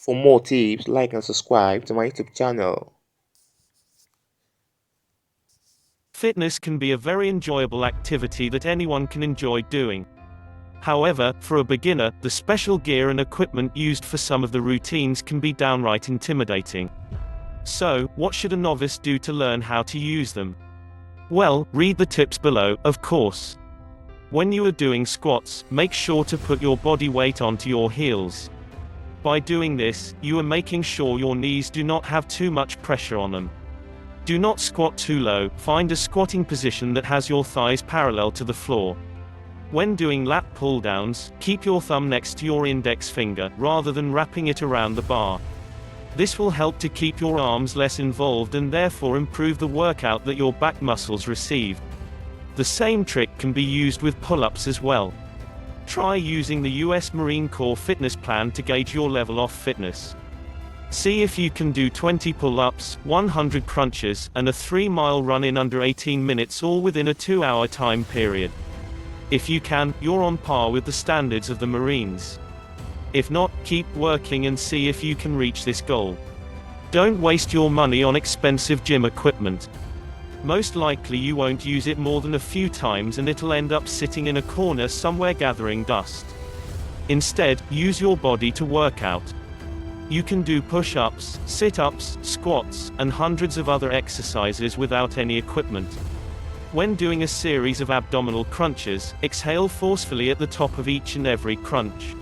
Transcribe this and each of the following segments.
For more tips, like and subscribe to my YouTube channel. Fitness can be a very enjoyable activity that anyone can enjoy doing. However, for a beginner, the special gear and equipment used for some of the routines can be downright intimidating. So, what should a novice do to learn how to use them? Well, read the tips below, of course. When you are doing squats, make sure to put your body weight onto your heels. By doing this, you are making sure your knees do not have too much pressure on them. Do not squat too low, find a squatting position that has your thighs parallel to the floor. When doing lat pull-downs, keep your thumb next to your index finger, rather than wrapping it around the bar. This will help to keep your arms less involved and therefore improve the workout that your back muscles receive. The same trick can be used with pull-ups as well. Try using the US Marine Corps fitness plan to gauge your level of fitness. See if you can do 20 pull-ups, 100 crunches, and a 3-mile run in under 18 minutes, all within a 2-hour time period. If you can, you're on par with the standards of the Marines. If not, keep working and see if you can reach this goal. Don't waste your money on expensive gym equipment. Most likely you won't use it more than a few times and it'll end up sitting in a corner somewhere gathering dust. Instead, use your body to work out. You can do push-ups, sit-ups, squats, and hundreds of other exercises without any equipment. When doing a series of abdominal crunches, exhale forcefully at the top of each and every crunch.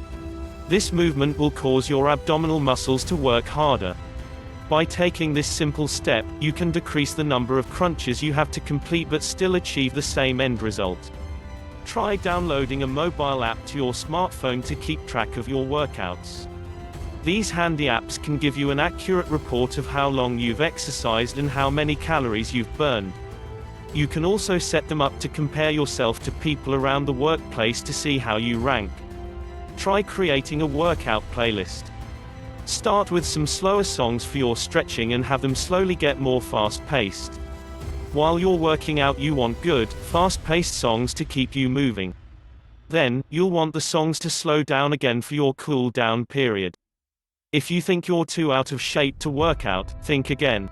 This movement will cause your abdominal muscles to work harder. By taking this simple step, you can decrease the number of crunches you have to complete but still achieve the same end result. Try downloading a mobile app to your smartphone to keep track of your workouts. These handy apps can give you an accurate report of how long you've exercised and how many calories you've burned. You can also set them up to compare yourself to people around the workplace to see how you rank. Try creating a workout playlist. Start with some slower songs for your stretching and have them slowly get more fast-paced. While you're working out, you want good, fast-paced songs to keep you moving. Then, you'll want the songs to slow down again for your cool-down period. If you think you're too out of shape to work out, think again.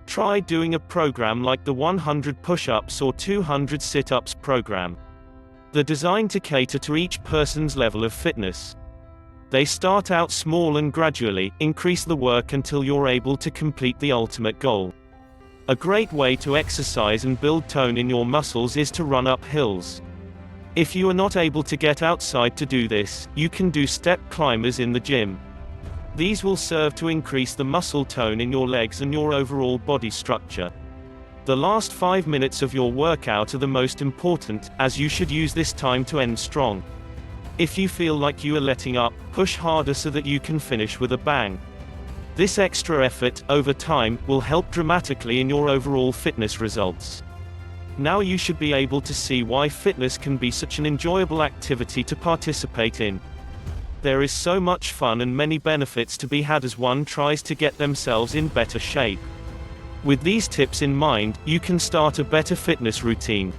Try doing a program like the 100 push-ups or 200 sit-ups program. They're designed to cater to each person's level of fitness. They start out small and gradually increase the work until you're able to complete the ultimate goal. A great way to exercise and build tone in your muscles is to run up hills. If you are not able to get outside to do this, you can do step climbers in the gym. These will serve to increase the muscle tone in your legs and your overall body structure. The last 5 minutes of your workout are the most important, as you should use this time to end strong. If you feel like you are letting up, push harder so that you can finish with a bang. This extra effort, over time, will help dramatically in your overall fitness results. Now you should be able to see why fitness can be such an enjoyable activity to participate in. There is so much fun and many benefits to be had as one tries to get themselves in better shape. With these tips in mind, you can start a better fitness routine.